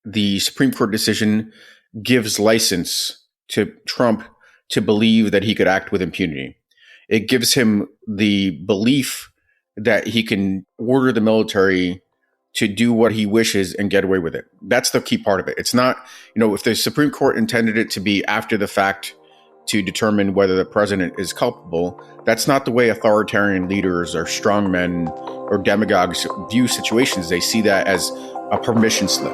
the Supreme Court decision gives license to Trump to believe that he could act with impunity. It gives him the belief that he can order the military to do what he wishes and get away with it. That's the key part of it. It's not, if the Supreme Court intended it to be after the fact to determine whether the president is culpable, that's not the way authoritarian leaders or strongmen or demagogues view situations. They see that as a permission slip.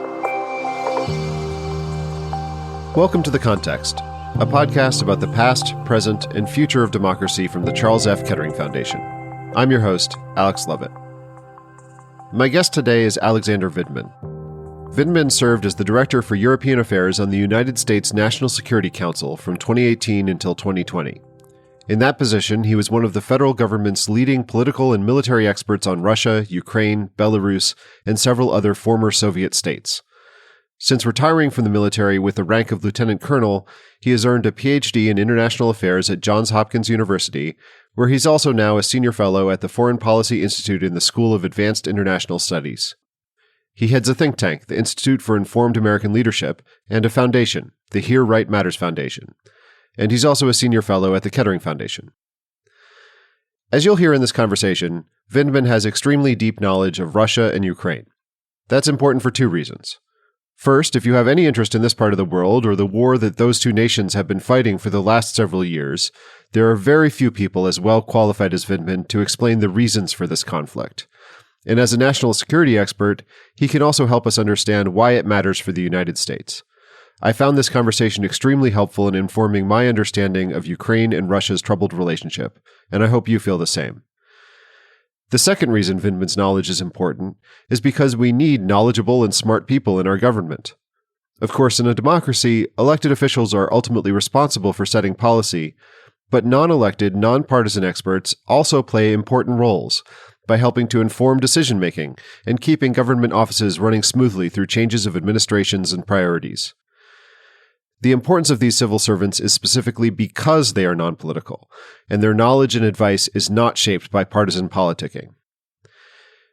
Welcome to The Context, a podcast about the past, present, and future of democracy from the Charles F. Kettering Foundation. I'm your host, Alex Lovett. My guest today is Alexander Vindman. Vindman served as the Director for European Affairs on the United States National Security Council from 2018 until 2020. In that position, he was one of the federal government's leading political and military experts on Russia, Ukraine, Belarus, and several other former Soviet states. Since retiring from the military with the rank of lieutenant colonel, he has earned a PhD in international affairs at Johns Hopkins University, where he's also now a senior fellow at the Foreign Policy Institute in the School of Advanced International Studies. He heads a think tank, the Institute for Informed American Leadership, and a foundation, the Here Right Matters Foundation. And he's also a senior fellow at the Kettering Foundation. As you'll hear in this conversation, Vindman has extremely deep knowledge of Russia and Ukraine. That's important for two reasons. First, if you have any interest in this part of the world or the war that those two nations have been fighting for the last several years, there are very few people as well qualified as Vindman to explain the reasons for this conflict. And as a national security expert, he can also help us understand why it matters for the United States. I found this conversation extremely helpful in informing my understanding of Ukraine and Russia's troubled relationship, and I hope you feel the same. The second reason Vindman's knowledge is important is because we need knowledgeable and smart people in our government. Of course, in a democracy, elected officials are ultimately responsible for setting policy, but non-elected, nonpartisan experts also play important roles by helping to inform decision-making and keeping government offices running smoothly through changes of administrations and priorities. The importance of these civil servants is specifically because they are non-political, and their knowledge and advice is not shaped by partisan politicking.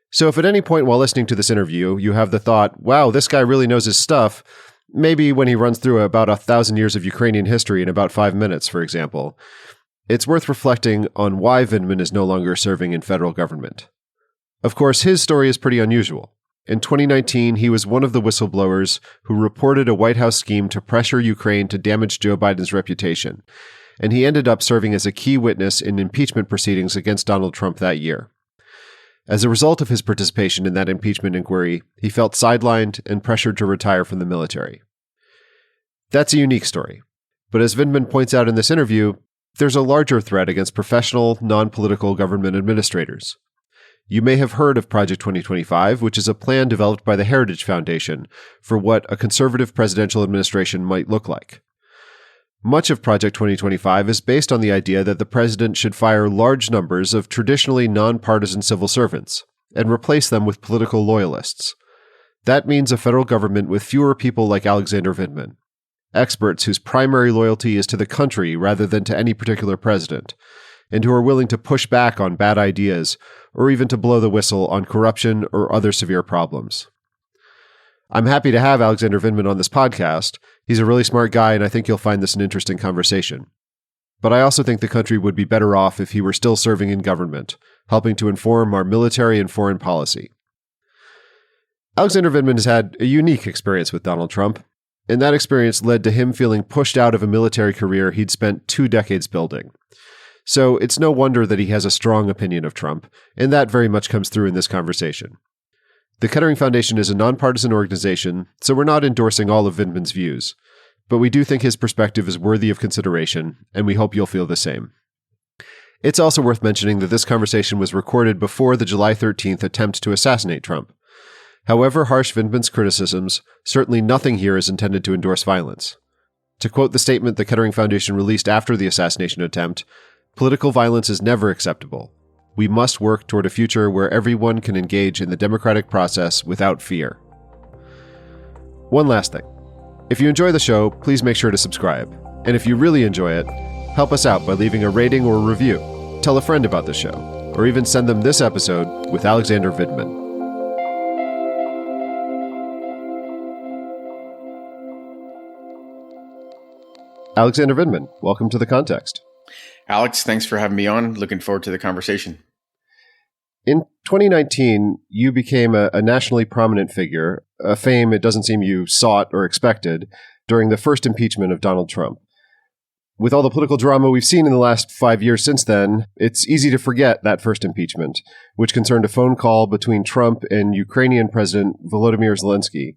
So if at any point while listening to this interview, you have the thought, wow, this guy really knows his stuff, maybe when he runs through about 1,000 years of Ukrainian history in about 5 minutes, for example, it's worth reflecting on why Vindman is no longer serving in federal government. Of course, his story is pretty unusual. In 2019, he was one of the whistleblowers who reported a White House scheme to pressure Ukraine to damage Joe Biden's reputation, and he ended up serving as a key witness in impeachment proceedings against Donald Trump that year. As a result of his participation in that impeachment inquiry, he felt sidelined and pressured to retire from the military. That's a unique story, but as Vindman points out in this interview, there's a larger threat against professional, non-political government administrators. You may have heard of Project 2025, which is a plan developed by the Heritage Foundation for what a conservative presidential administration might look like. Much of Project 2025 is based on the idea that the president should fire large numbers of traditionally nonpartisan civil servants and replace them with political loyalists. That means a federal government with fewer people like Alexander Vindman, experts whose primary loyalty is to the country rather than to any particular president, and who are willing to push back on bad ideas or even to blow the whistle on corruption or other severe problems. I'm happy to have Alexander Vindman on this podcast. He's a really smart guy, and I think you'll find this an interesting conversation. But I also think the country would be better off if he were still serving in government, helping to inform our military and foreign policy. Alexander Vindman has had a unique experience with Donald Trump, and that experience led to him feeling pushed out of a military career he'd spent 2 decades building. So it's no wonder that he has a strong opinion of Trump, and that very much comes through in this conversation. The Kettering Foundation is a nonpartisan organization, so we're not endorsing all of Vindman's views, but we do think his perspective is worthy of consideration, and we hope you'll feel the same. It's also worth mentioning that this conversation was recorded before the July 13th attempt to assassinate Trump. However harsh Vindman's criticisms, certainly nothing here is intended to endorse violence. To quote the statement the Kettering Foundation released after the assassination attempt, "Political violence is never acceptable. We must work toward a future where everyone can engage in the democratic process without fear." One last thing. If you enjoy the show, please make sure to subscribe. And if you really enjoy it, help us out by leaving a rating or a review. Tell a friend about the show, or even send them this episode with Alexander Vindman. Alexander Vindman, welcome to The Context. Alex, thanks for having me on. Looking forward to the conversation. In 2019, you became a nationally prominent figure, a fame it doesn't seem you sought or expected, during the first impeachment of Donald Trump. With all the political drama we've seen in the last 5 years since then, it's easy to forget that first impeachment, which concerned a phone call between Trump and Ukrainian President Volodymyr Zelensky.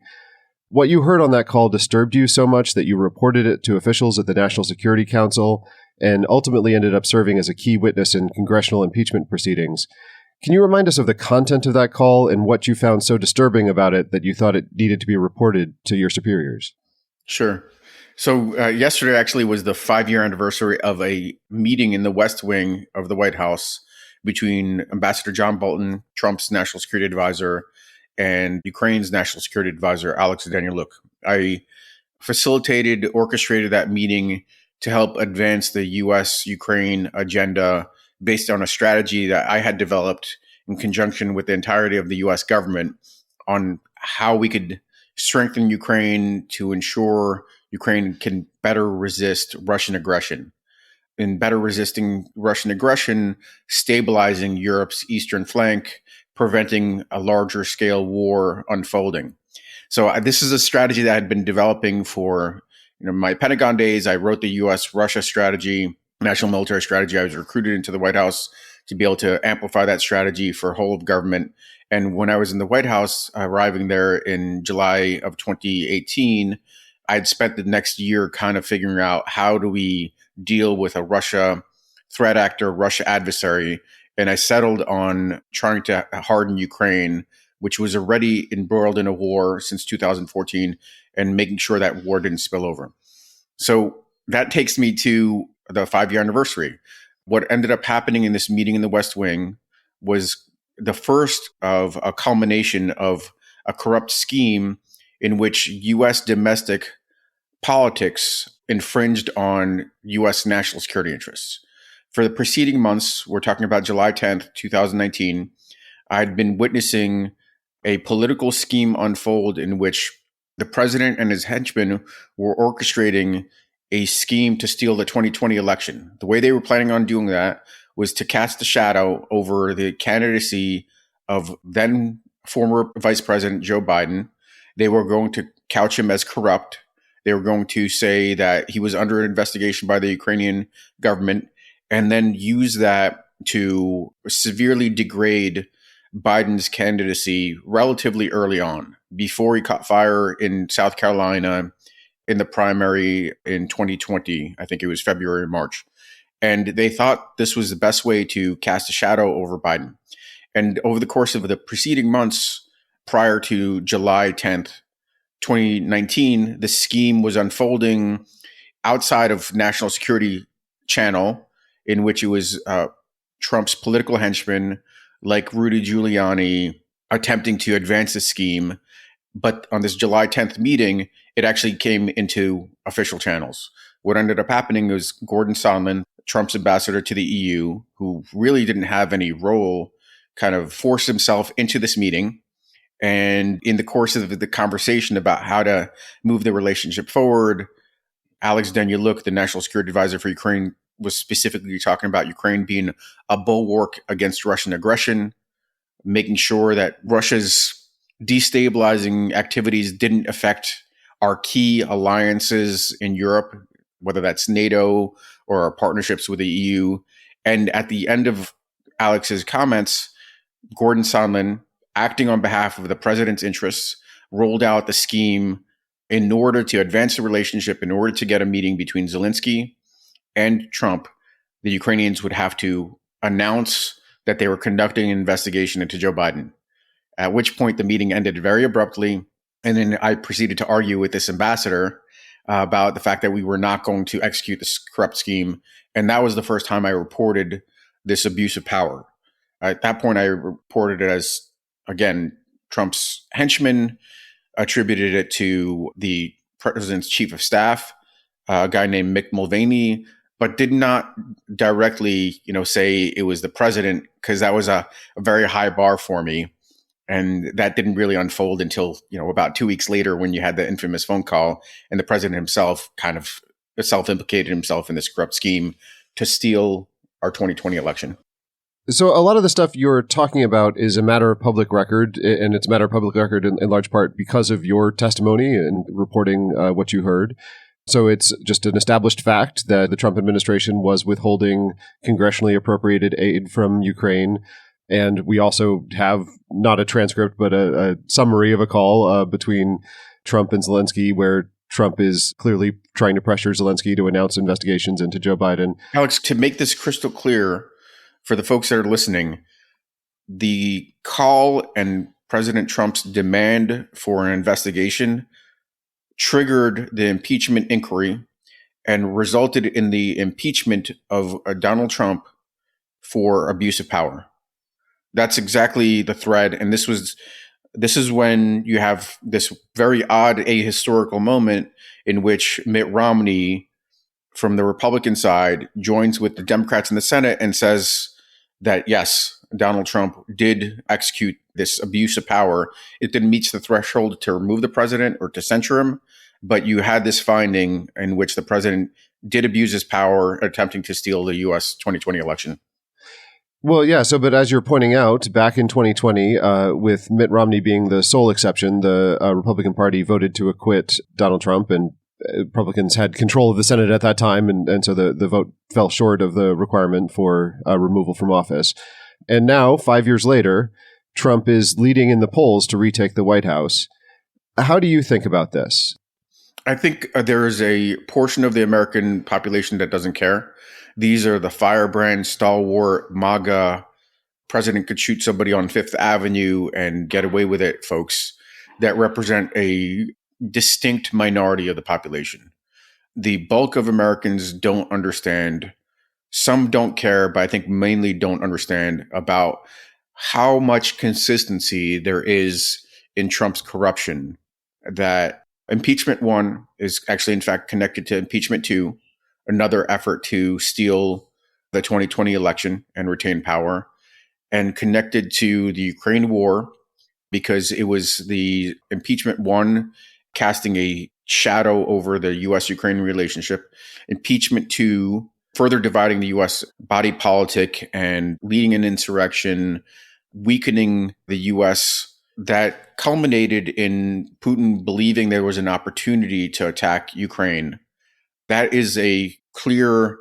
What you heard on that call disturbed you so much that you reported it to officials at the National Security Council and ultimately ended up serving as a key witness in congressional impeachment proceedings. Can you remind us of the content of that call and what you found so disturbing about it that you thought it needed to be reported to your superiors? Sure. So yesterday actually was the 5-year anniversary of a meeting in the West Wing of the White House between Ambassador John Bolton, Trump's national security advisor, and Ukraine's national security advisor, Alex Danylyuk. I orchestrated that meeting to help advance the U.S.-Ukraine agenda based on a strategy that I had developed in conjunction with the entirety of the U.S. government on how we could strengthen Ukraine to ensure Ukraine can better resist Russian aggression. In better resisting Russian aggression, stabilizing Europe's eastern flank, preventing a larger scale war unfolding. So this is a strategy that I had been developing for my Pentagon days. I wrote the U.S.-Russia strategy, national military strategy. I was recruited into the White House to be able to amplify that strategy for whole of government. And when I was in the White House, arriving there in July of 2018, I'd spent the next year kind of figuring out how do we deal with a Russia threat actor, Russia adversary. And I settled on trying to harden Ukraine, which was already embroiled in a war since 2014, and making sure that war didn't spill over. So that takes me to the 5-year anniversary. What ended up happening in this meeting in the West Wing was the first of a culmination of a corrupt scheme in which U.S. domestic politics infringed on U.S. national security interests. For the preceding months, we're talking about July 10th, 2019, I'd been witnessing a political scheme unfold in which the president and his henchmen were orchestrating a scheme to steal the 2020 election. The way they were planning on doing that was to cast a shadow over the candidacy of then former Vice President Joe Biden. They were going to couch him as corrupt. They were going to say that he was under investigation by the Ukrainian government, and then use that to severely degrade Biden's candidacy relatively early on, before he caught fire in South Carolina in the primary in 2020. I think it was February or March. And they thought this was the best way to cast a shadow over Biden. And over the course of the preceding months prior to July 10th, 2019, the scheme was unfolding outside of national security channel, in which it was Trump's political henchmen like Rudy Giuliani attempting to advance the scheme. But on this July 10th meeting, it actually came into official channels. What ended up happening was Gordon Sondland, Trump's ambassador to the EU, who really didn't have any role, kind of forced himself into this meeting. And in the course of the conversation about how to move the relationship forward, Alex Danylyuk, the national security advisor for Ukraine, was specifically talking about Ukraine being a bulwark against Russian aggression, making sure that Russia's destabilizing activities didn't affect our key alliances in Europe, whether that's NATO or our partnerships with the EU. And at the end of Alex's comments, Gordon Sondland, acting on behalf of the president's interests, rolled out the scheme in order to advance the relationship, in order to get a meeting between Zelensky and Trump. The Ukrainians would have to announce that they were conducting an investigation into Joe Biden, at which point the meeting ended very abruptly. And then I proceeded to argue with this ambassador about the fact that we were not going to execute this corrupt scheme. And that was the first time I reported this abuse of power. At that point, I reported it as, again, Trump's henchmen attributed it to the president's chief of staff, a guy named Mick Mulvaney, but did not directly, say it was the president, because that was a very high bar for me. And that didn't really unfold until, about 2 weeks later, when you had the infamous phone call and the president himself kind of self-implicated himself in this corrupt scheme to steal our 2020 election. So a lot of the stuff you're talking about is a matter of public record, and it's a matter of public record in large part because of your testimony and reporting what you heard. So it's just an established fact that the Trump administration was withholding congressionally appropriated aid from Ukraine. And we also have not a transcript, but a summary of a call between Trump and Zelensky, where Trump is clearly trying to pressure Zelensky to announce investigations into Joe Biden. Alex, to make this crystal clear for the folks that are listening, the call and President Trump's demand for an investigation triggered the impeachment inquiry and resulted in the impeachment of Donald Trump for abuse of power. That's exactly the thread. And this is when you have this very odd ahistorical moment in which Mitt Romney from the Republican side joins with the Democrats in the Senate and says that, yes, Donald Trump did execute this abuse of power. It didn't meet the threshold to remove the president or to censure him, but you had this finding in which the president did abuse his power, attempting to steal the U.S. 2020 election. Well, yeah. So, but as you're pointing out, back in 2020, with Mitt Romney being the sole exception, the Republican Party voted to acquit Donald Trump, and Republicans had control of the Senate at that time, and so the vote fell short of the requirement for removal from office. And now, 5 years later, Trump is leading in the polls to retake the White House. How do you think about this? I think there is a portion of the American population that doesn't care. These are the firebrand, stalwart, MAGA, president could shoot somebody on Fifth Avenue and get away with it, folks, that represent a distinct minority of the population. The bulk of Americans don't understand. Some don't care, but I think mainly don't understand about how much consistency there is in Trump's corruption. That impeachment 1 is actually, in fact, connected to impeachment 2, another effort to steal the 2020 election and retain power, and connected to the Ukraine war, because it was the impeachment 1 casting a shadow over the U.S.-Ukraine relationship, impeachment 2 further dividing the U.S. body politic and leading an insurrection, weakening the U.S., that culminated in Putin believing there was an opportunity to attack Ukraine. That is a clear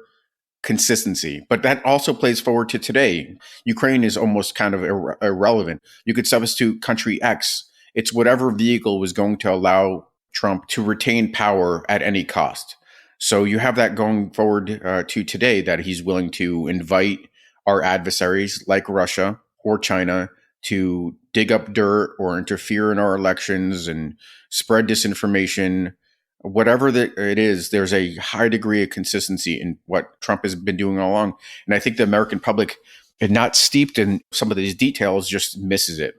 consistency, but that also plays forward to today. Ukraine is almost kind of irrelevant. You could substitute country X. It's whatever vehicle was going to allow Trump to retain power at any cost. So you have that going forward to today, that he's willing to invite our adversaries like Russia or China to dig up dirt or interfere in our elections and spread disinformation. Whatever it is, there's a high degree of consistency in what Trump has been doing all along. And I think the American public, and not steeped in some of these details, just misses it.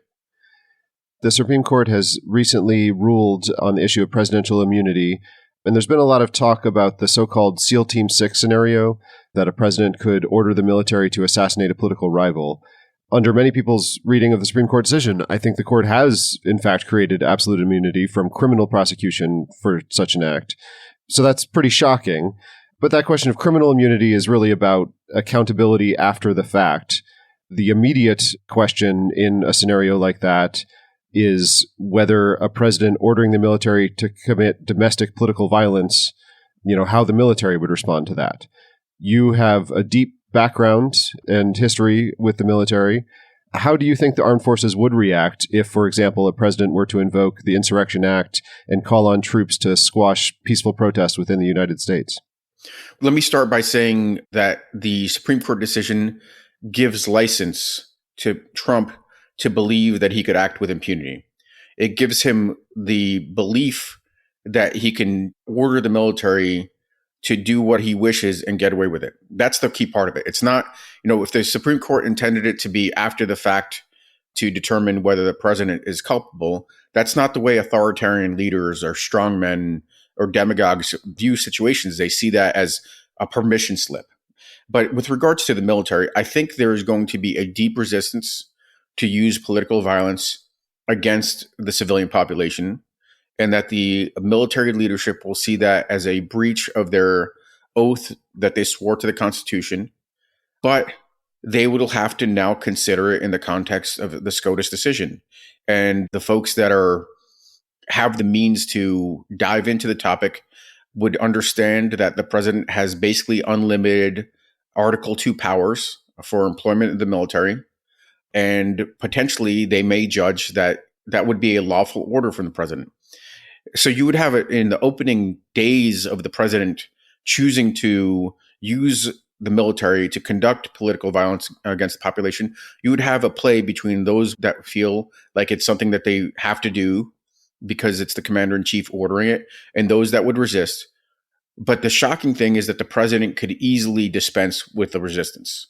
The Supreme Court has recently ruled on the issue of presidential immunity, and there's been a lot of talk about the so-called SEAL Team 6 scenario, that a president could order the military to assassinate a political rival. Under many people's reading of the Supreme Court decision, I think the court has, in fact, created absolute immunity from criminal prosecution for such an act. So that's pretty shocking. But that question of criminal immunity is really about accountability after the fact. The immediate question in a scenario like that is whether a president ordering the military to commit domestic political violence, how the military would respond to that. You have a deep background and history with the military. How do you think the armed forces would react if, for example, a president were to invoke the Insurrection Act and call on troops to squash peaceful protests within the United States? Let me start by saying that the Supreme Court decision gives license to Trump to believe that he could act with impunity. It gives him the belief that he can order the military to do what he wishes and get away with it. That's the key part of it. It's not, if the Supreme Court intended it to be after the fact to determine whether the president is culpable, that's not the way authoritarian leaders or strongmen or demagogues view situations. They see that as a permission slip. But with regards to the military, I think there is going to be a deep resistance to use political violence against the civilian population. and that the military leadership will see that as a breach of their oath that they swore to the Constitution. But they will have to now consider it in the context of the SCOTUS decision. And the folks that have the means to dive into the topic would understand that the president has basically unlimited Article 2 powers for employment in the military. And potentially they may judge that that would be a lawful order from the president. So you would have it in the opening days of the president choosing to use the military to conduct political violence against the population. You would have a play between those that feel like it's something that they have to do because it's the commander in chief ordering it, and those that would resist. But the shocking thing is that the president could easily dispense with the resistance.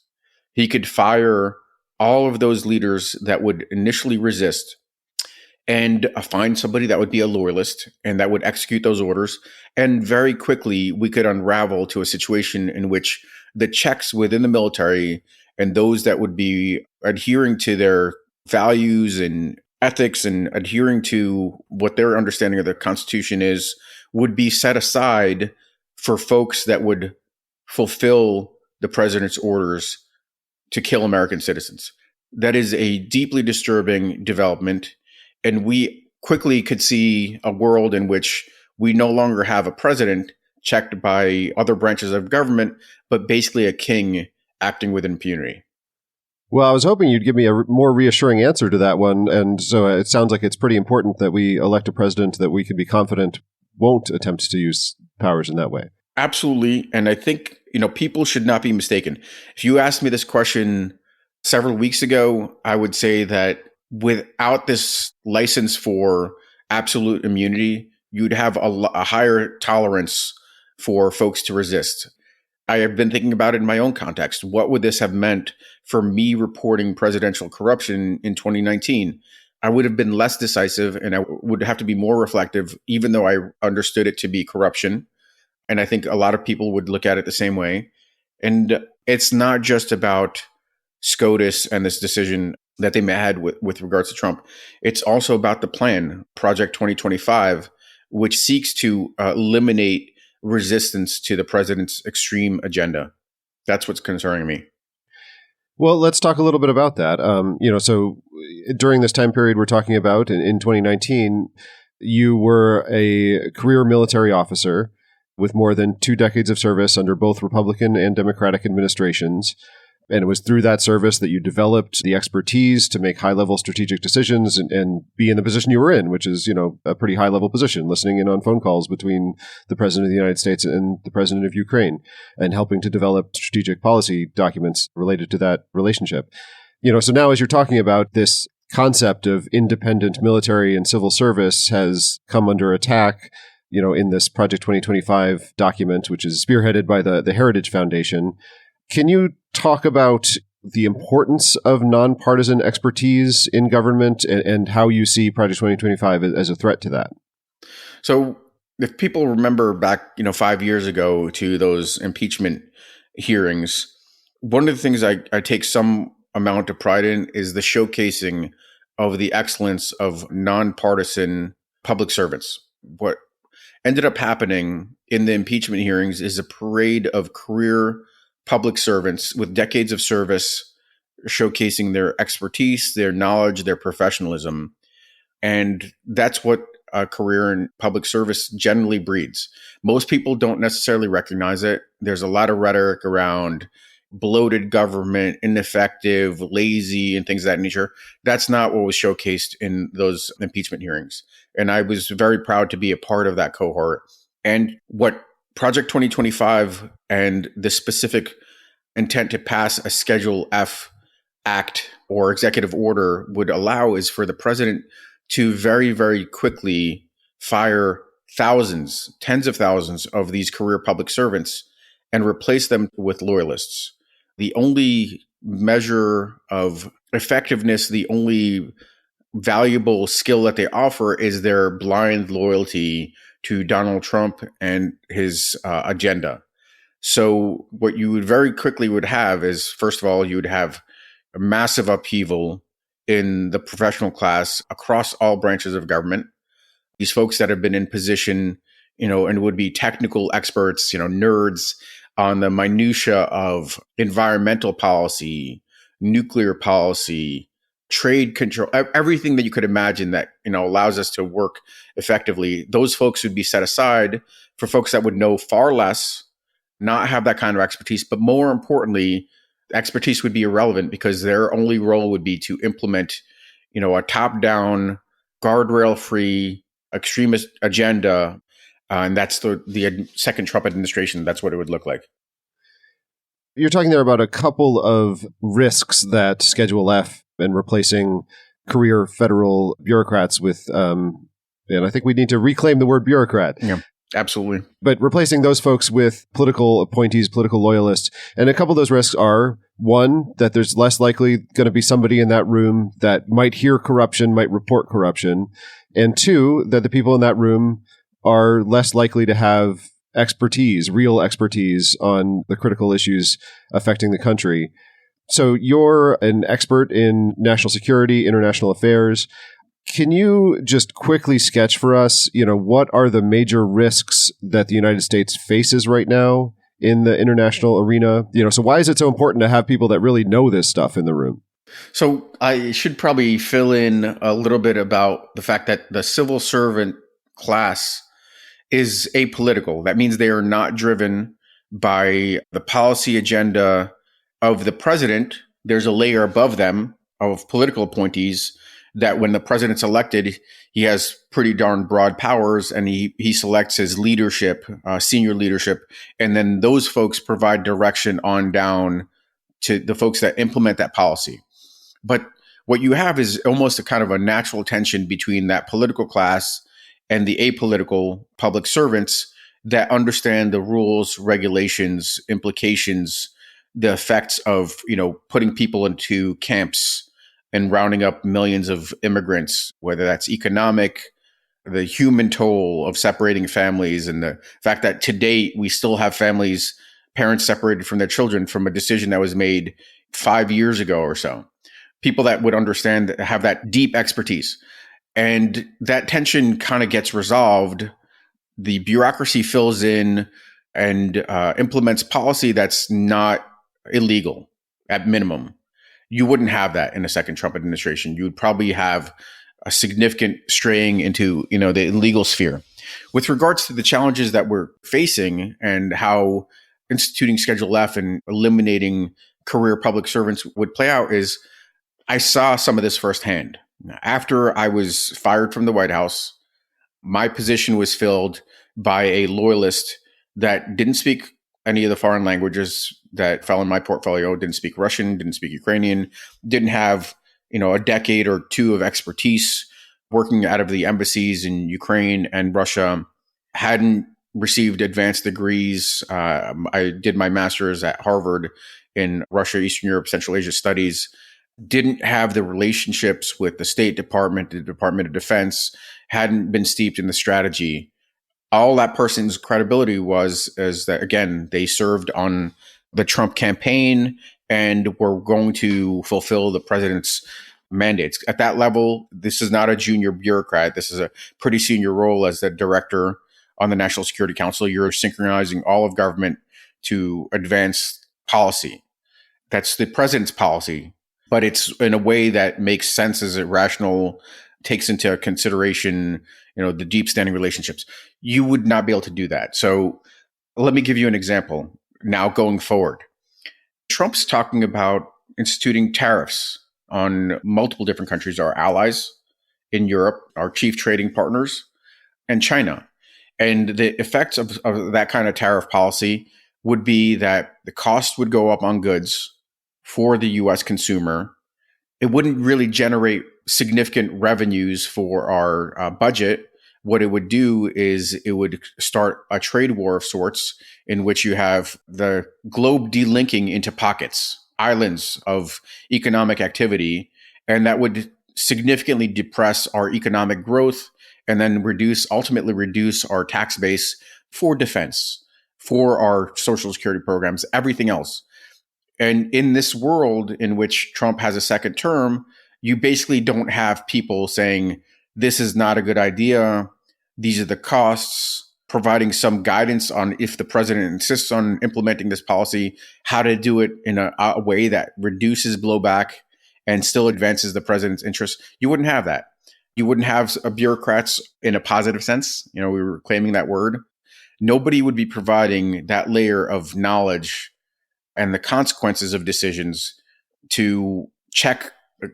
He could fire all of those leaders that would initially resist and find somebody that would be a loyalist and that would execute those orders. And very quickly, we could unravel to a situation in which the checks within the military and those that would be adhering to their values and ethics and adhering to what their understanding of the Constitution is would be set aside for folks that would fulfill the president's orders to kill American citizens. That is a deeply disturbing development. And we quickly could see a world in which we no longer have a president checked by other branches of government, but basically a king acting with impunity. Well, I was hoping you'd give me a more reassuring answer to that one. And so it sounds like it's pretty important that we elect a president that we can be confident won't attempt to use powers in that way. Absolutely. And I think, people should not be mistaken. If you asked me this question several weeks ago, I would say that without this license for absolute immunity, you'd have a higher tolerance for folks to resist. I have been thinking about it in my own context. What would this have meant for me reporting presidential corruption in 2019? I would have been less decisive and I would have to be more reflective, even though I understood it to be corruption. And I think a lot of people would look at it the same way. And it's not just about SCOTUS and this decision that they had with regards to Trump. It's also about the plan, Project 2025, which seeks to eliminate resistance to the president's extreme agenda. That's what's concerning me. Well, let's talk a little bit about that. So during this time period we're talking about in 2019, you were a career military officer with more than 2 decades of service under both Republican and Democratic administrations. And it was through that service that you developed the expertise to make high-level strategic decisions and be in the position you were in, which is, a pretty high-level position, listening in on phone calls between the President of the United States and the President of Ukraine and helping to develop strategic policy documents related to that relationship. So now as you're talking about this concept of independent military and civil service has come under attack, in this Project 2025 document, which is spearheaded by the Heritage Foundation. Can you talk about the importance of nonpartisan expertise in government and how you see Project 2025 as a threat to that? So if people remember back, 5 years ago to those impeachment hearings, one of the things I take some amount of pride in is the showcasing of the excellence of nonpartisan public servants. What ended up happening in the impeachment hearings is a parade of career public servants with decades of service showcasing their expertise, their knowledge, their professionalism. And that's what a career in public service generally breeds. Most people don't necessarily recognize it. There's a lot of rhetoric around bloated government, ineffective, lazy, and things of that nature. That's not what was showcased in those impeachment hearings. And I was very proud to be a part of that cohort. And what Project 2025 and the specific intent to pass a Schedule F act or executive order would allow is for the president to very, very quickly fire thousands, tens of thousands of these career public servants and replace them with loyalists. The only measure of effectiveness, the only valuable skill that they offer is their blind loyalty to Donald Trump and his agenda. So what you would very quickly would have is, first of all, you would have a massive upheaval in the professional class across all branches of government. these folks that have been in position, and would be technical experts, nerds on the minutia of environmental policy, nuclear policy, trade control, everything that you could imagine that, allows us to work effectively. Those folks would be set aside for folks that would know far less, not have that kind of expertise, but more importantly, expertise would be irrelevant because their only role would be to implement, a top-down, guardrail-free extremist agenda. And that's the second Trump administration. That's what it would look like. You're talking there about a couple of risks that Schedule F and replacing career federal bureaucrats with, and I think we need to reclaim the word bureaucrat. Yeah, absolutely. But replacing those folks with political appointees, political loyalists. And a couple of those risks are, one, that there's less likely going to be somebody in that room that might hear corruption, might report corruption. And two, that the people in that room are less likely to have expertise, real expertise on the critical issues affecting the country. So you're an expert in national security, international affairs. Can you just quickly sketch for us, what are the major risks that the United States faces right now in the international arena? So why is it so important to have people that really know this stuff in the room? So I should probably fill in a little bit about the fact that the civil servant class is apolitical. That means they are not driven by the policy agenda of the president. There's a layer above them of political appointees that when the president's elected, he has pretty darn broad powers and he selects his leadership, senior leadership. And then those folks provide direction on down to the folks that implement that policy. But what you have is almost a kind of a natural tension between that political class and the apolitical public servants that understand the rules, regulations, implications, the effects of, putting people into camps and rounding up millions of immigrants, whether that's economic, the human toll of separating families, and the fact that to date we still have parents separated from their children from a decision that was made 5 years ago or so. People that would understand, have that deep expertise. And that tension kind of gets resolved. The bureaucracy fills in and implements policy that's not illegal at minimum. You wouldn't have that in a second Trump administration. You would probably have a significant straying into, the illegal sphere. With regards to the challenges that we're facing and how instituting Schedule F and eliminating career public servants would play out is I saw some of this firsthand. After I was fired from the White House, my position was filled by a loyalist that didn't speak any of the foreign languages that fell in my portfolio, didn't speak Russian, didn't speak Ukrainian, didn't have, a decade or two of expertise working out of the embassies in Ukraine and Russia, hadn't received advanced degrees. I did my master's at Harvard in Russia, Eastern Europe, Central Asia Studies, didn't have the relationships with the State Department, the Department of Defense, hadn't been steeped in the strategy. All that person's credibility is that, again, they served on the Trump campaign and were going to fulfill the president's mandates. At that level, this is not a junior bureaucrat. This is a pretty senior role as the director on the National Security Council. You're synchronizing all of government to advance policy. That's the president's policy, but it's in a way that makes sense as a rational, takes into consideration, the deep standing relationships. You would not be able to do that. So let me give you an example now going forward. Trump's talking about instituting tariffs on multiple different countries, our allies in Europe, our chief trading partners, and China. And the effects of that kind of tariff policy would be that the cost would go up on goods for the U.S. consumer. It wouldn't really generate significant revenues for our budget. What it would do is it would start a trade war of sorts in which you have the globe delinking into pockets, islands of economic activity, and that would significantly depress our economic growth and then ultimately reduce our tax base for defense, for our social security programs, everything else. And in this world in which Trump has a second term, you basically don't have people saying, this is not a good idea. these are the costs, providing some guidance on if the president insists on implementing this policy, how to do it in a way that reduces blowback and still advances the president's interests. You wouldn't have that. You wouldn't have bureaucrats in a positive sense. We were claiming that word. Nobody would be providing that layer of knowledge and the consequences of decisions to check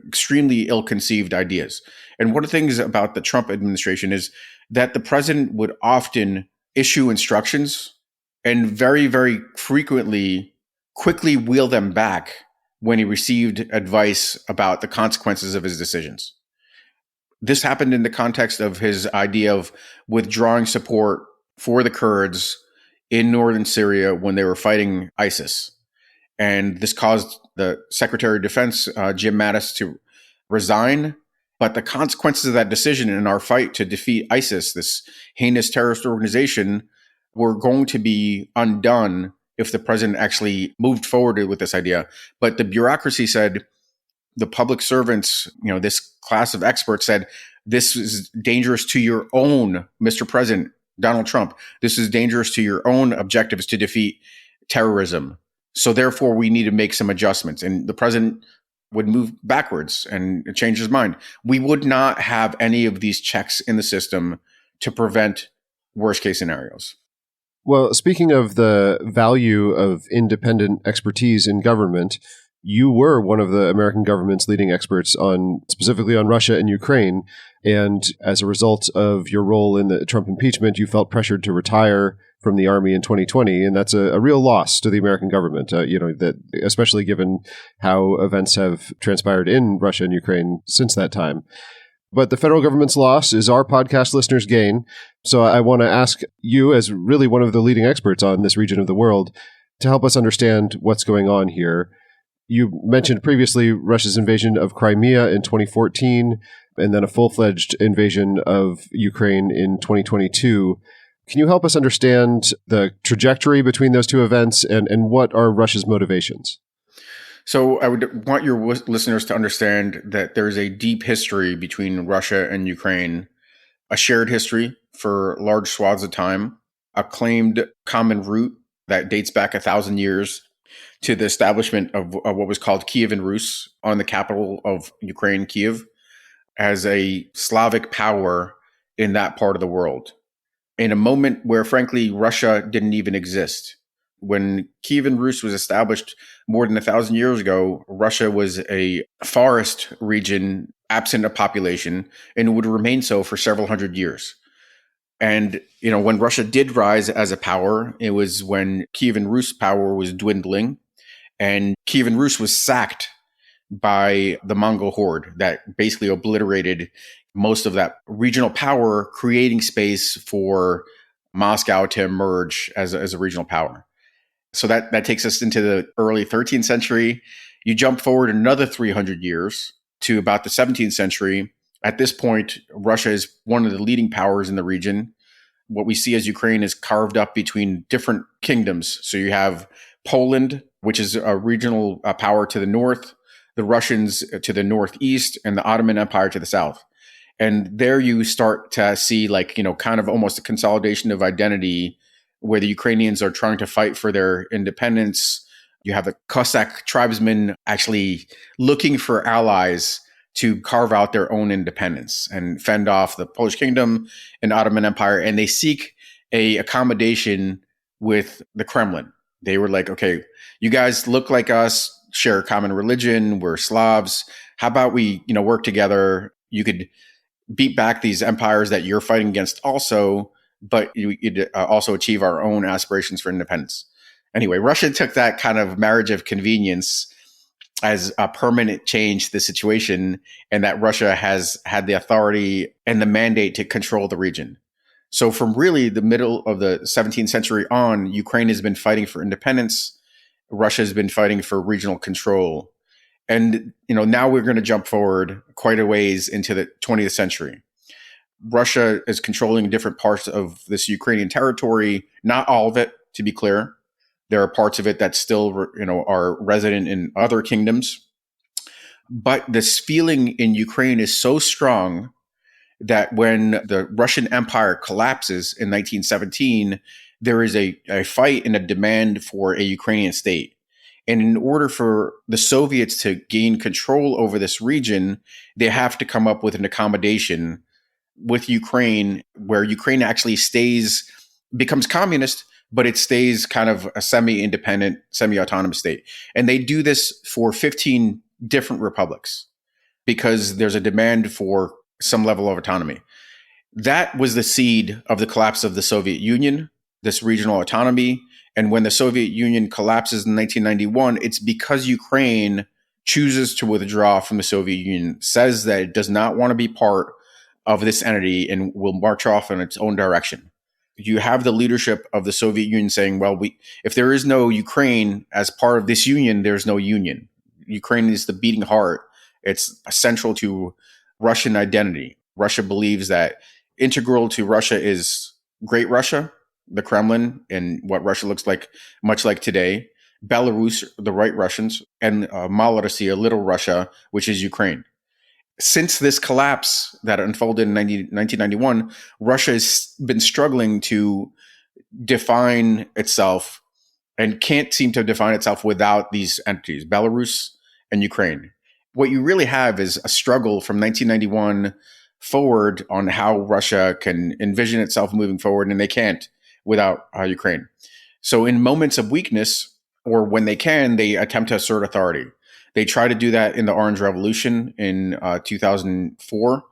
extremely ill-conceived ideas. And one of the things about the Trump administration is that the president would often issue instructions and very, very frequently quickly wheel them back when he received advice about the consequences of his decisions. This happened in the context of his idea of withdrawing support for the Kurds in northern Syria when they were fighting ISIS. And this caused the Secretary of Defense, Jim Mattis, to resign. But the consequences of that decision in our fight to defeat ISIS, this heinous terrorist organization, were going to be undone if the president actually moved forward with this idea. But the bureaucracy said, the public servants, this class of experts said, this is dangerous to your own, Mr. President, Donald Trump. This is dangerous to your own objectives to defeat terrorism. So therefore, we need to make some adjustments. And the president would move backwards and change his mind. We would not have any of these checks in the system to prevent worst case scenarios. Well, speaking of the value of independent expertise in government, you were one of the American government's leading experts specifically on Russia and Ukraine. And as a result of your role in the Trump impeachment, you felt pressured to retire from the Army in 2020. And that's a real loss to the American government, that especially given how events have transpired in Russia and Ukraine since that time. But the federal government's loss is our podcast listeners' gain. So I want to ask you, as really one of the leading experts on this region of the world, to help us understand what's going on here. You mentioned previously Russia's invasion of Crimea in 2014, and then a full-fledged invasion of Ukraine in 2022. Can you help us understand the trajectory between those two events and what are Russia's motivations? So I would want your listeners to understand that there's a deep history between Russia and Ukraine, a shared history for large swaths of time, a claimed common root that dates back 1,000 years to the establishment of what was called Kievan Rus on the capital of Ukraine, Kyiv, as a Slavic power in that part of the world. In a moment where, frankly, Russia didn't even exist. When Kievan Rus was established more than 1,000 years ago, Russia was a forest region absent of population and would remain so for several hundred years. And, when Russia did rise as a power, it was when Kievan Rus power was dwindling and Kievan Rus was sacked by the Mongol horde that basically obliterated most of that regional power, creating space for Moscow to emerge as a regional power. So that takes us into the early 13th century. You jump forward another 300 years to about the 17th century. At this point, Russia is one of the leading powers in the region. What we see as Ukraine is carved up between different kingdoms. So you have Poland, which is a regional power to the north, the Russians to the northeast, and the Ottoman Empire to the south. And there you start to see kind of almost a consolidation of identity where the Ukrainians are trying to fight for their independence. You have the Cossack tribesmen actually looking for allies to carve out their own independence and fend off the Polish kingdom and Ottoman Empire. And they seek a accommodation with the Kremlin. They were like, okay, you guys look like us, share a common religion, we're Slavs. How about we, work together? You could beat back these empires that you're fighting against also, but you'd also achieve our own aspirations for independence. Anyway, Russia took that kind of marriage of convenience as a permanent change to the situation, and that Russia has had the authority and the mandate to control the region. So from really the middle of the 17th century on, Ukraine has been fighting for independence. Russia has been fighting for regional control. And, now we're going to jump forward quite a ways into the 20th century. Russia is controlling different parts of this Ukrainian territory, not all of it, to be clear. There are parts of it that still, are resident in other kingdoms. But this feeling in Ukraine is so strong that when the Russian Empire collapses in 1917, there is a fight and a demand for a Ukrainian state. And in order for the Soviets to gain control over this region, they have to come up with an accommodation with Ukraine where Ukraine actually becomes communist, but it stays kind of a semi-independent, semi-autonomous state. And they do this for 15 different republics because there's a demand for some level of autonomy. That was the seed of the collapse of the Soviet Union, this regional autonomy. And when the Soviet Union collapses in 1991, it's because Ukraine chooses to withdraw from the Soviet Union, says that it does not want to be part of this entity and will march off in its own direction. You have the leadership of the Soviet Union saying, well, if there is no Ukraine as part of this union, there's no union. Ukraine is the beating heart. It's central to Russian identity. Russia believes that integral to Russia is Great Russia, the Kremlin, and what Russia looks like, much like today, Belarus, the White Russians, and Malorossiya, Little Russia, which is Ukraine. Since this collapse that unfolded in 1991, Russia has been struggling to define itself and can't seem to define itself without these entities, Belarus and Ukraine. What you really have is a struggle from 1991 forward on how Russia can envision itself moving forward, and they can't without Ukraine. So in moments of weakness, or when they can, they attempt to assert authority. They try to do that in the Orange Revolution in 2004,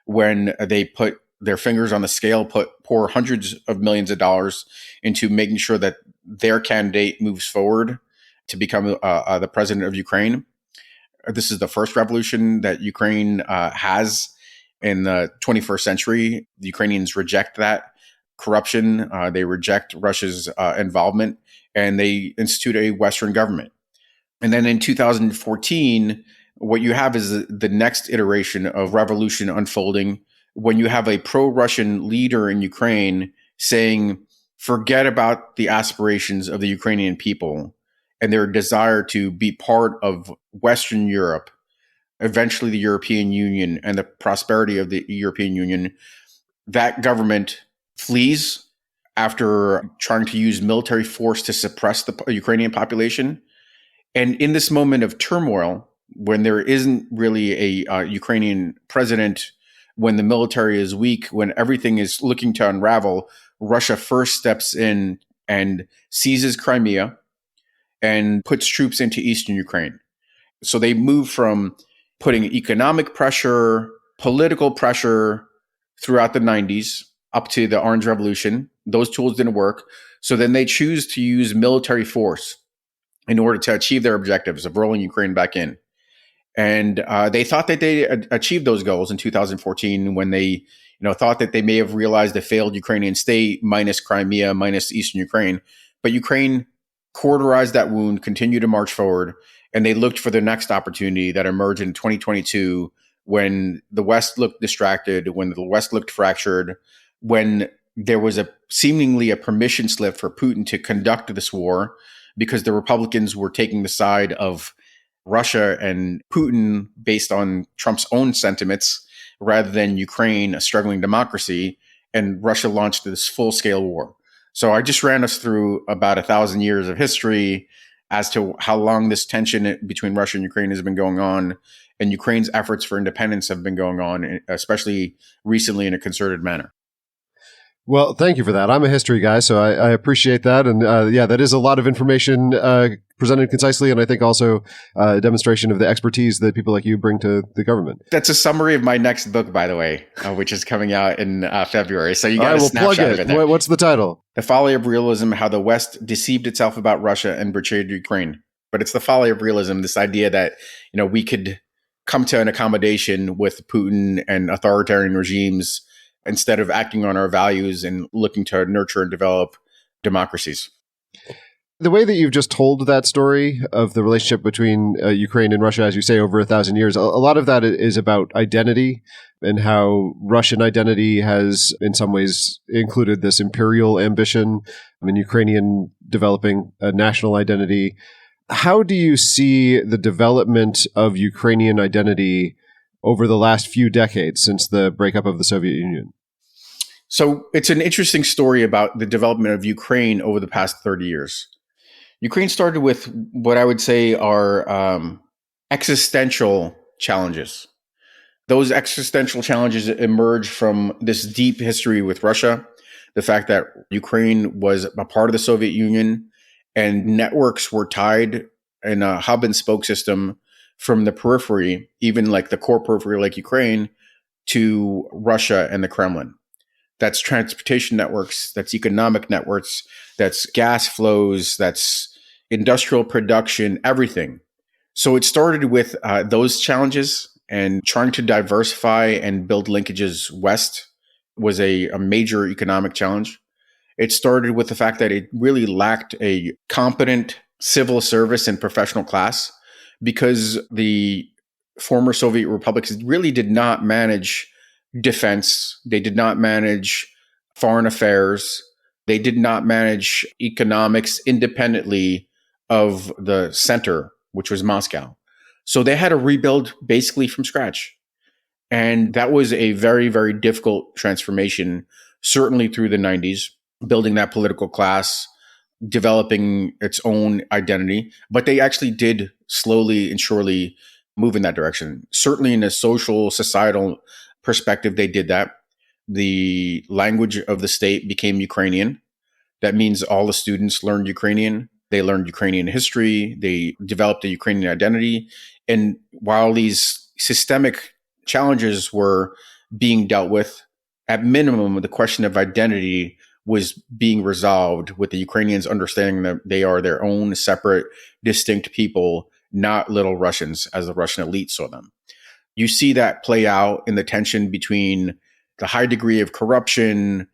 when they put their fingers on the scale, pour hundreds of millions of dollars into making sure that their candidate moves forward to become the president of Ukraine. This is the first revolution that Ukraine has in the 21st century. The Ukrainians reject that corruption. They reject Russia's involvement, and they institute a Western government. And then in 2014, what you have is the next iteration of revolution unfolding when you have a pro-Russian leader in Ukraine saying, forget about the aspirations of the Ukrainian people and their desire to be part of Western Europe, eventually the European Union and the prosperity of the European Union. That government flees after trying to use military force to suppress the Ukrainian population. And in this moment of turmoil, when there isn't really a Ukrainian president, when the military is weak, when everything is looking to unravel, Russia first steps in and seizes Crimea and puts troops into eastern Ukraine. So they move from putting economic pressure, political pressure throughout the 90s up to the Orange Revolution. Those tools didn't work. So then they choose to use military force in order to achieve their objectives of rolling Ukraine back in. And they thought that they achieved those goals in 2014 when they thought that they may have realized a failed Ukrainian state minus Crimea, minus eastern Ukraine. But Ukraine cauterized that wound, continued to march forward, and they looked for the next opportunity that emerged in 2022 when the West looked distracted, when the West looked fractured, when there was seemingly a permission slip for Putin to conduct this war, because the Republicans were taking the side of Russia and Putin based on Trump's own sentiments rather than Ukraine, a struggling democracy, and Russia launched this full-scale war. So I just ran us through about 1,000 years of history as to how long this tension between Russia and Ukraine has been going on, and Ukraine's efforts for independence have been going on, especially recently in a concerted manner. Well, thank you for that. I'm a history guy, so I appreciate that. And that is a lot of information presented concisely, and I think also a demonstration of the expertise that people like you bring to the government. That's a summary of my next book, by the way, which is coming out in February. So you got a snapshot of it there. What's the title? The Folly of Realism, How the West Deceived Itself About Russia and Betrayed Ukraine. But it's the folly of realism, this idea that we could come to an accommodation with Putin and authoritarian regimes instead of acting on our values and looking to nurture and develop democracies. The way that you've just told that story of the relationship between Ukraine and Russia, as you say, over 1,000 years, a lot of that is about identity and how Russian identity has, in some ways, included this imperial ambition. Ukrainian developing a national identity. How do you see the development of Ukrainian identity over the last few decades since the breakup of the Soviet Union? So it's an interesting story about the development of Ukraine over the past 30 years. Ukraine started with what I would say are existential challenges. Those existential challenges emerge from this deep history with Russia, the fact that Ukraine was a part of the Soviet Union and networks were tied in a hub and spoke system from the periphery, even like the core periphery like Ukraine, to Russia and the Kremlin. That's transportation networks, that's economic networks, that's gas flows, that's industrial production, everything. So it started with those challenges, and trying to diversify and build linkages west was a major economic challenge. It started with the fact that it really lacked a competent civil service and professional class because the former Soviet republics really did not manage defense. They did not manage foreign affairs. They did not manage economics independently of the center, which was Moscow. So they had to rebuild basically from scratch. And that was a very, very difficult transformation, certainly through the 90s, building that political class, developing its own identity. But they actually did slowly and surely move in that direction. Certainly in a social, societal perspective, they did that. The language of the state became Ukrainian. That means all the students learned Ukrainian. They learned Ukrainian history. They developed a Ukrainian identity. And while these systemic challenges were being dealt with, at minimum, the question of identity was being resolved with the Ukrainians understanding that they are their own separate, distinct people, not little Russians, as the Russian elite saw them. You see that play out in the tension between the high degree of corruption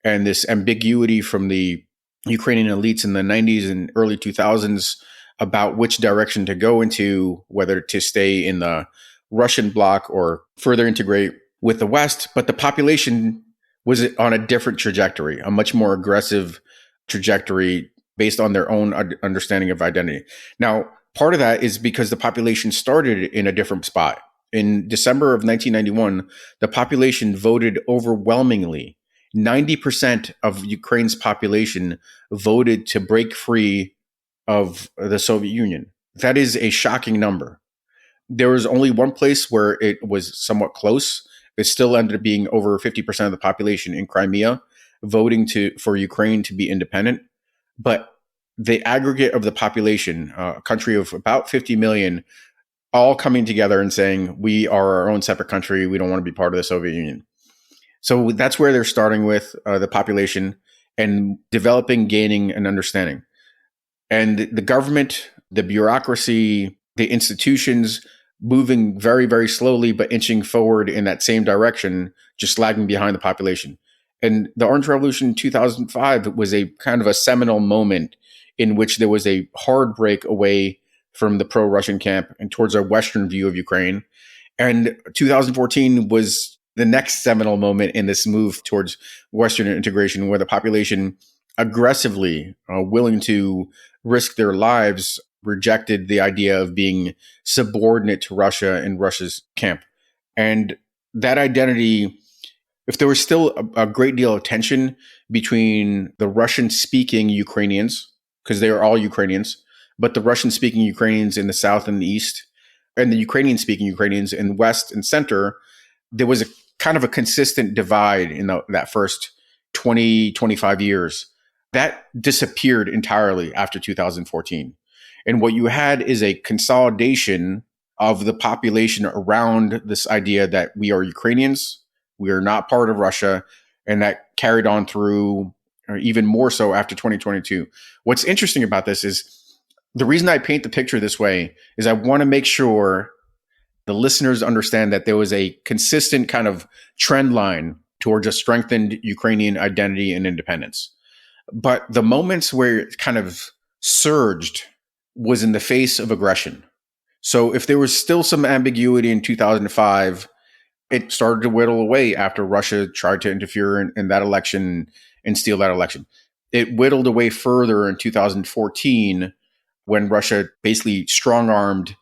and this ambiguity from the Ukrainian elites in the 90s and early 2000s about which direction to go into, whether to stay in the Russian bloc or further integrate with the West. But the population was on a different trajectory, a much more aggressive trajectory based on their own understanding of identity. Now, part of that is because the population started in a different spot. In December of 1991, the population voted overwhelmingly. 90% of Ukraine's population voted to break free of the Soviet Union. That is a shocking number. There was only one place where it was somewhat close. It still ended up being over 50% of the population in Crimea voting for Ukraine to be independent. But the aggregate of the population, a country of about 50 million, all coming together and saying, we are our own separate country. We don't want to be part of the Soviet Union. So that's where they're starting with the population and developing, gaining an understanding. And the government, the bureaucracy, the institutions moving very, very slowly, but inching forward in that same direction, just lagging behind the population. And the Orange Revolution in 2005 was a kind of a seminal moment in which there was a hard break away from the pro-Russian camp and towards a Western view of Ukraine. And 2014 was the next seminal moment in this move towards Western integration, where the population aggressively, willing to risk their lives, rejected the idea of being subordinate to Russia and Russia's camp. And that identity, if there was still a great deal of tension between the Russian-speaking Ukrainians, because they are all Ukrainians, but the Russian-speaking Ukrainians in the south and the east, and the Ukrainian-speaking Ukrainians in the west and center, there was a kind of a consistent divide in that first 20, 25 years. That disappeared entirely after 2014. And what you had is a consolidation of the population around this idea that we are Ukrainians, we are not part of Russia, and that carried on through, or even more so after 2022. What's interesting about this is the reason I paint the picture this way is I want to make sure the listeners understand that there was a consistent kind of trend line towards a strengthened Ukrainian identity and independence. But the moments where it kind of surged was in the face of aggression. So if there was still some ambiguity in 2005, it started to whittle away after Russia tried to interfere in that election and steal that election. It whittled away further in 2014 when Russia basically strong-armed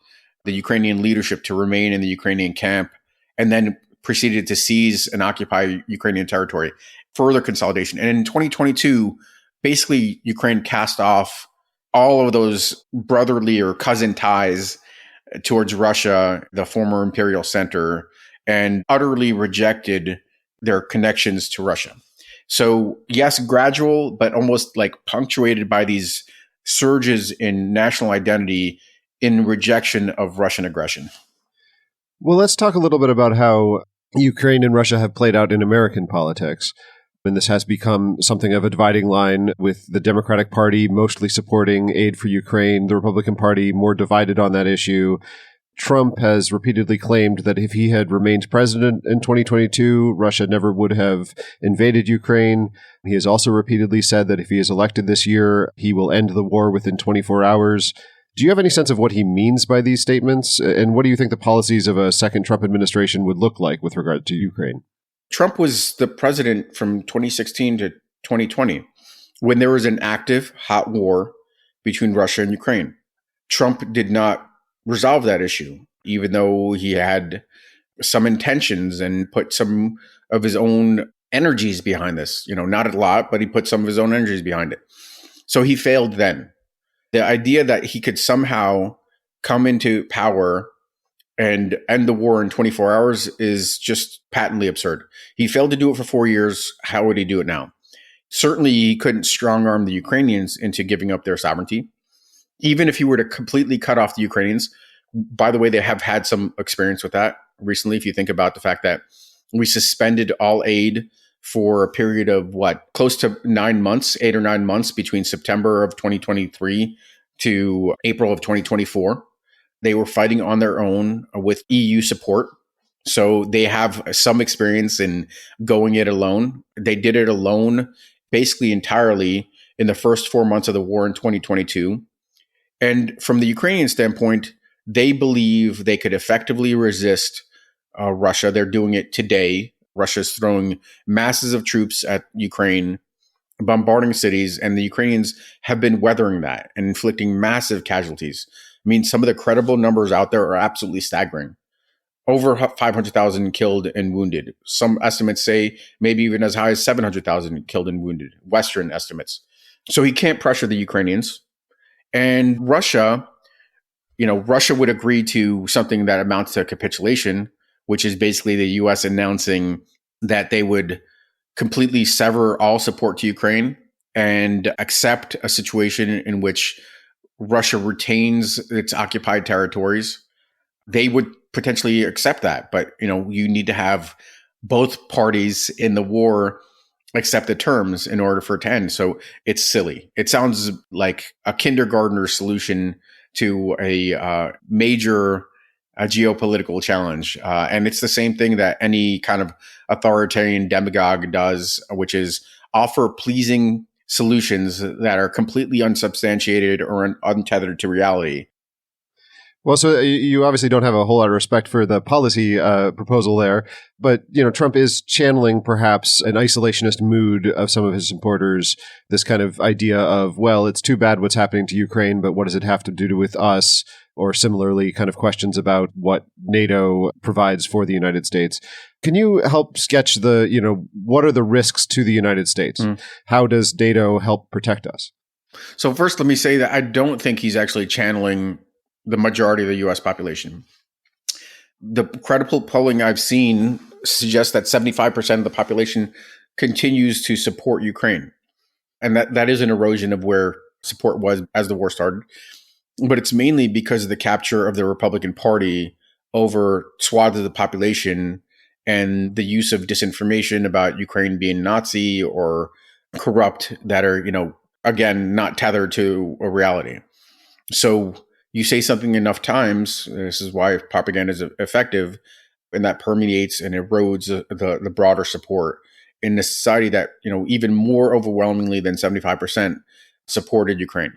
the Ukrainian leadership to remain in the Ukrainian camp and then proceeded to seize and occupy Ukrainian territory, further consolidation. And in 2022, basically Ukraine cast off all of those brotherly or cousin ties towards Russia, the former imperial center, and utterly rejected their connections to Russia. So yes, gradual, but almost like punctuated by these surges in national identity in rejection of Russian aggression. Well, let's talk a little bit about how Ukraine and Russia have played out in American politics. And this has become something of a dividing line, with the Democratic Party mostly supporting aid for Ukraine, the Republican Party more divided on that issue. Trump has repeatedly claimed that if he had remained president in 2022, Russia never would have invaded Ukraine. He has also repeatedly said that if he is elected this year, he will end the war within 24 hours. Do you have any sense of what he means by these statements? And what do you think the policies of a second Trump administration would look like with regard to Ukraine? Trump was the president from 2016 to 2020 when there was an active, hot war between Russia and Ukraine. Trump did not resolve that issue, even though he had some intentions and put some of his own energies behind this. Not a lot, but he put some of his own energies behind it. So he failed then. The idea that he could somehow come into power and end the war in 24 hours is just patently absurd. He failed to do it for 4 years. How would he do it now? Certainly, he couldn't strong arm the Ukrainians into giving up their sovereignty. Even if he were to completely cut off the Ukrainians, by the way, they have had some experience with that recently. If you think about the fact that we suspended all aid for a period of close to 9 months, 8 or 9 months between September of 2023 to April of 2024. They were fighting on their own with EU support. So they have some experience in going it alone. They did it alone basically entirely in the first 4 months of the war in 2022. And from the Ukrainian standpoint, they believe they could effectively resist Russia. They're doing it today. Russia's throwing masses of troops at Ukraine, bombarding cities, and the Ukrainians have been weathering that and inflicting massive casualties. I mean, some of the credible numbers out there are absolutely staggering. Over 500,000 killed and wounded. Some estimates say maybe even as high as 700,000 killed and wounded, Western estimates. So he can't pressure the Ukrainians. And Russia would agree to something that amounts to a capitulation, which is basically the U.S. announcing that they would completely sever all support to Ukraine and accept a situation in which Russia retains its occupied territories. They would potentially accept that, but you need to have both parties in the war accept the terms in order for it to end. So it's silly. It sounds like a kindergartner solution to a major geopolitical challenge. And it's the same thing that any kind of authoritarian demagogue does, which is offer pleasing solutions that are completely unsubstantiated or untethered to reality. Well, so you obviously don't have a whole lot of respect for the policy proposal there, but Trump is channeling perhaps an isolationist mood of some of his supporters. This kind of idea of, well, it's too bad what's happening to Ukraine, but what does it have to do with us? Or similarly, kind of questions about what NATO provides for the United States. Can you help sketch what are the risks to the United States? How does NATO help protect us? So first, let me say that I don't think he's actually channeling the majority of the U.S. population. The credible polling I've seen suggests that 75% of the population continues to support Ukraine. And that is an erosion of where support was as the war started. But it's mainly because of the capture of the Republican Party over swaths of the population and the use of disinformation about Ukraine being Nazi or corrupt that are, again, not tethered to a reality. So you say something enough times, this is why propaganda is effective, and that permeates and erodes the broader support in a society that, even more overwhelmingly than 75% supported Ukraine.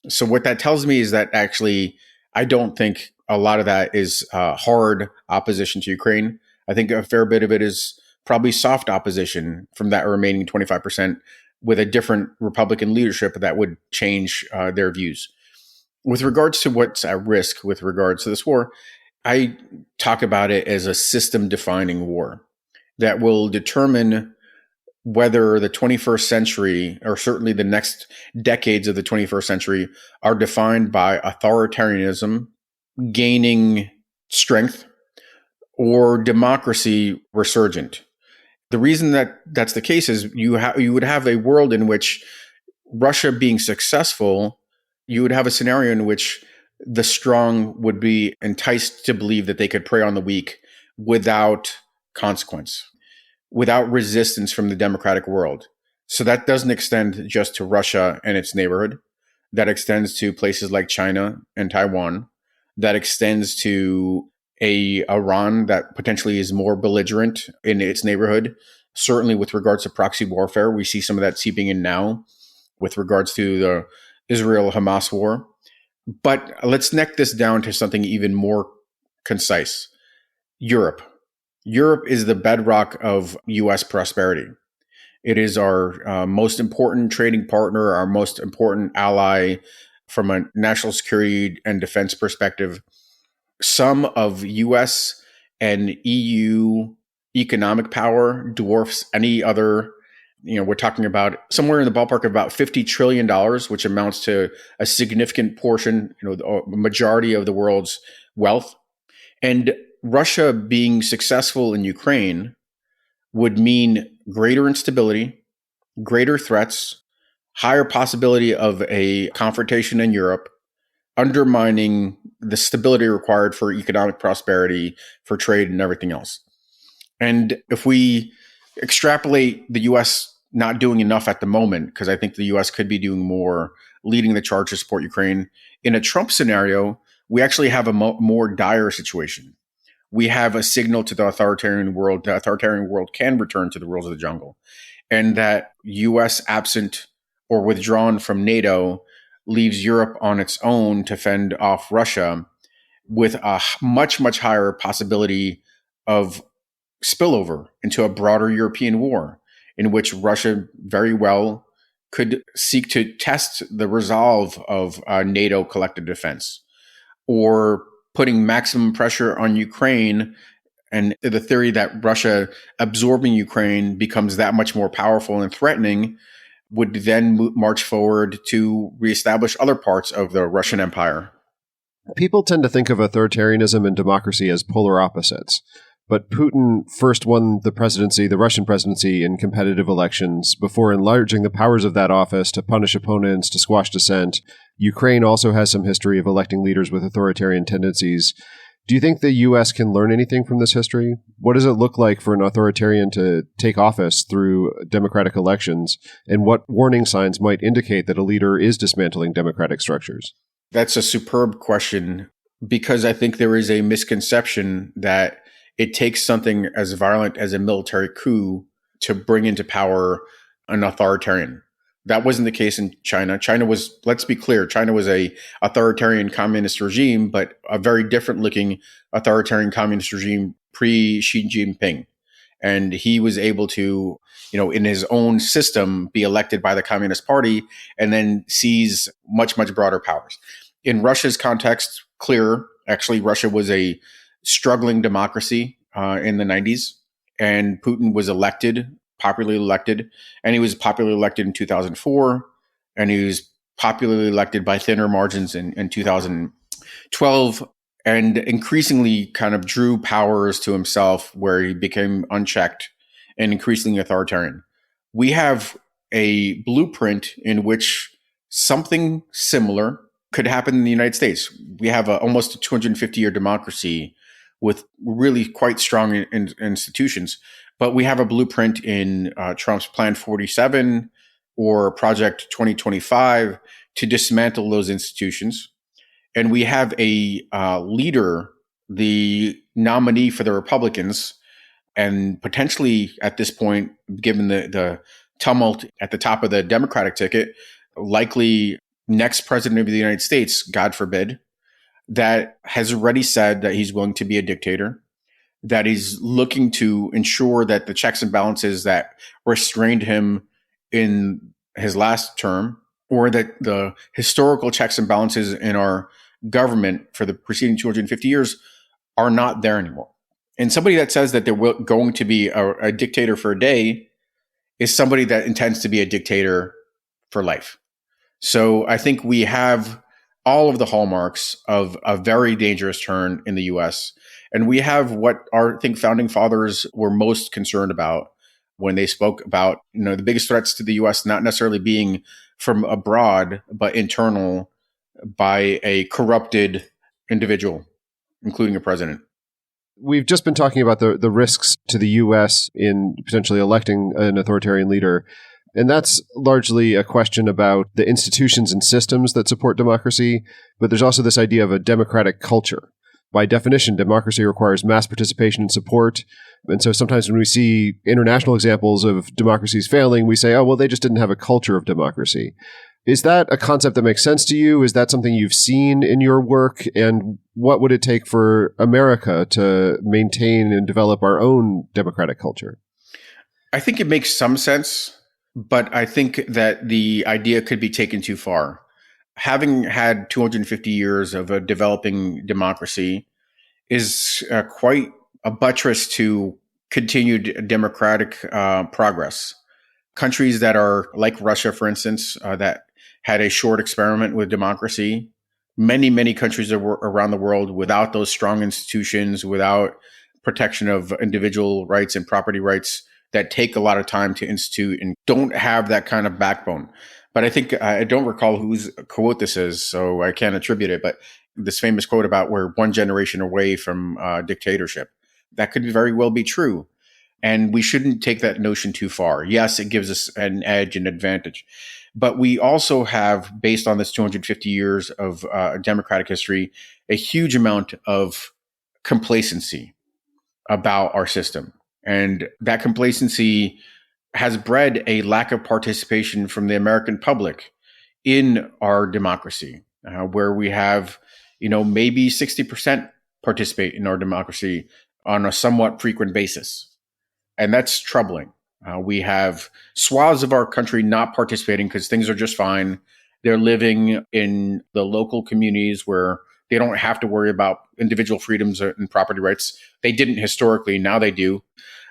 So what that tells me is that actually, I don't think a lot of that is hard opposition to Ukraine. I think a fair bit of it is probably soft opposition from that remaining 25% with a different Republican leadership that would change their views. With regards to what's at risk with regards to this war, I talk about it as a system-defining war that will determine whether the 21st century, or certainly the next decades of the 21st century, are defined by authoritarianism gaining strength or democracy resurgent. The reason that that's the case is you would have a world in which Russia being successful, you would have a scenario in which the strong would be enticed to believe that they could prey on the weak without consequence, without resistance from the democratic world. So that doesn't extend just to Russia and its neighborhood. That extends to places like China and Taiwan. That extends to Iran that potentially is more belligerent in its neighborhood. Certainly with regards to proxy warfare, we see some of that seeping in now with regards to the Israel-Hamas war. But let's neck this down to something even more concise. Europe. Europe is the bedrock of U.S. prosperity. It is our most important trading partner, our most important ally from a national security and defense perspective. Some of U.S. and EU economic power dwarfs any other. We're talking about somewhere in the ballpark of about $50 trillion, which amounts to a significant portion, the majority of the world's wealth. And Russia being successful in Ukraine would mean greater instability, greater threats, higher possibility of a confrontation in Europe, undermining the stability required for economic prosperity, for trade and everything else. And if we extrapolate the U.S. not doing enough at the moment, because I think the U.S. could be doing more, leading the charge to support Ukraine, in a Trump scenario, we actually have a more dire situation. We have a signal to the authoritarian world. The authoritarian world can return to the rules of the jungle, and that U.S. absent or withdrawn from NATO leaves Europe on its own to fend off Russia, with a much, much higher possibility of spillover into a broader European war, in which Russia very well could seek to test the resolve of NATO collective defense, or putting maximum pressure on Ukraine, and the theory that Russia absorbing Ukraine becomes that much more powerful and threatening would then march forward to reestablish other parts of the Russian Empire. People tend to think of authoritarianism and democracy as polar opposites. But Putin first won the Russian presidency, in competitive elections before enlarging the powers of that office to punish opponents, to squash dissent. Ukraine also has some history of electing leaders with authoritarian tendencies. Do you think the U.S. can learn anything from this history? What does it look like for an authoritarian to take office through democratic elections? And what warning signs might indicate that a leader is dismantling democratic structures? That's a superb question, because I think there is a misconception that it takes something as violent as a military coup to bring into power an authoritarian. That wasn't the case in China. China was, let's be clear, China was a authoritarian communist regime, but a very different looking authoritarian communist regime pre-Xi Jinping. And he was able to, in his own system, be elected by the Communist Party and then seize much, much broader powers. In Russia's context, clearer. Actually, Russia was a struggling democracy in the 90s, and Putin was popularly elected, and he was popularly elected in 2004, and he was popularly elected by thinner margins in 2012, and increasingly kind of drew powers to himself where he became unchecked and increasingly authoritarian. We have a blueprint in which something similar could happen in the United States. We have almost a 250-year democracy with really quite strong institutions, but we have a blueprint in Trump's Plan 47 or Project 2025 to dismantle those institutions. And we have a leader, the nominee for the Republicans, and potentially at this point, given the tumult at the top of the Democratic ticket, likely next president of the United States, God forbid, that has already said that he's willing to be a dictator, that he's looking to ensure that the checks and balances that restrained him in his last term, or that the historical checks and balances in our government for the preceding 250 years are not there anymore. And somebody that says that they're going to be a dictator for a day is somebody that intends to be a dictator for life. So I think we have all of the hallmarks of a very dangerous turn in the US. And we have what our, I think, founding fathers were most concerned about when they spoke about, the biggest threats to the US not necessarily being from abroad, but internal by a corrupted individual, including a president. We've just been talking about the risks to the U.S. in potentially electing an authoritarian leader. And that's largely a question about the institutions and systems that support democracy. But there's also this idea of a democratic culture. By definition, democracy requires mass participation and support. And so sometimes when we see international examples of democracies failing, we say, oh, well, they just didn't have a culture of democracy. Is that a concept that makes sense to you? Is that something you've seen in your work? And what would it take for America to maintain and develop our own democratic culture? I think it makes some sense, but I think that the idea could be taken too far. Having had 250 years of a developing democracy is quite a buttress to continued democratic progress. Countries that are like Russia, for instance, that had a short experiment with democracy. Many, many countries around the world without those strong institutions, without protection of individual rights and property rights that take a lot of time to institute and don't have that kind of backbone. But I think, I don't recall whose quote this is, so I can't attribute it, but this famous quote about we're one generation away from dictatorship. That could very well be true. And we shouldn't take that notion too far. Yes, it gives us an edge and advantage. But we also have, based on this 250 years of democratic history, a huge amount of complacency about our system. And that complacency has bred a lack of participation from the American public in our democracy, where we have, maybe 60% participate in our democracy on a somewhat frequent basis. And that's troubling. We have swaths of our country not participating because things are just fine. They're living in the local communities where they don't have to worry about individual freedoms and property rights. They didn't historically, now they do.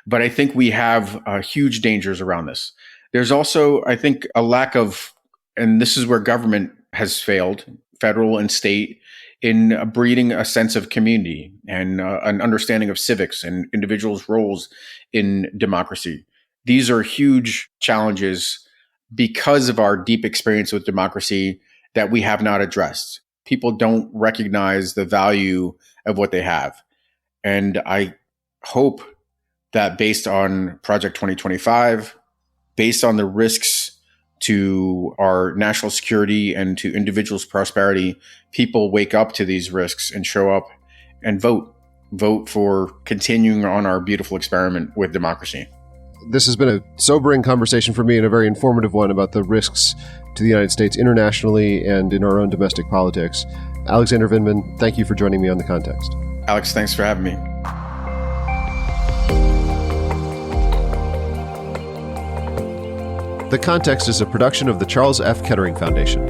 But I think we have huge dangers around this. There's also, I think, a lack of, and this is where government has failed, federal and state, in breeding a sense of community and an understanding of civics and individuals' roles in democracy. These are huge challenges because of our deep experience with democracy that we have not addressed. People don't recognize the value of what they have. And I hope that based on Project 2025, based on the risks to our national security and to individuals' prosperity, people wake up to these risks and show up and vote for continuing on our beautiful experiment with democracy. This has been a sobering conversation for me and a very informative one about the risks to the United States internationally and in our own domestic politics. Alexander Vindman, thank you for joining me on The Context. Alex, thanks for having me. The Context is a production of the Charles F. Kettering Foundation.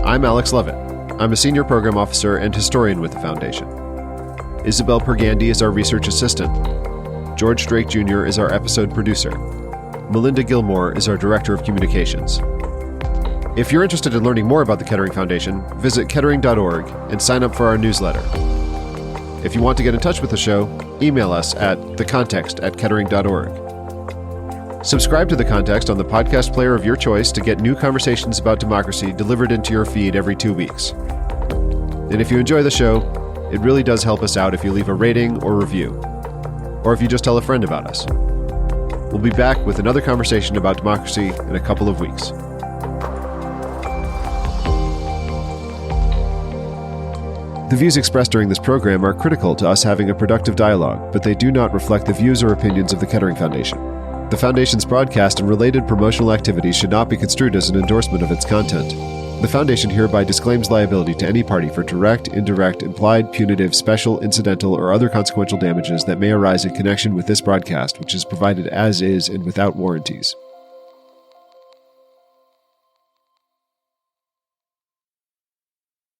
I'm Alex Levitt. I'm a senior program officer and historian with the foundation. Isabel Pergandy is our research assistant. George Drake Jr. is our episode producer. Melinda Gilmore is our director of communications. If you're interested in learning more about the Kettering Foundation, visit kettering.org and sign up for our newsletter. If you want to get in touch with the show, email us at thecontext@kettering.org. Subscribe to The Context on the podcast player of your choice to get new conversations about democracy delivered into your feed every 2 weeks. And if you enjoy the show, it really does help us out if you leave a rating or review, or if you just tell a friend about us. We'll be back with another conversation about democracy in a couple of weeks. The views expressed during this program are critical to us having a productive dialogue, but they do not reflect the views or opinions of the Kettering Foundation. The Foundation's broadcast and related promotional activities should not be construed as an endorsement of its content. The Foundation hereby disclaims liability to any party for direct, indirect, implied, punitive, special, incidental, or other consequential damages that may arise in connection with this broadcast, which is provided as is and without warranties.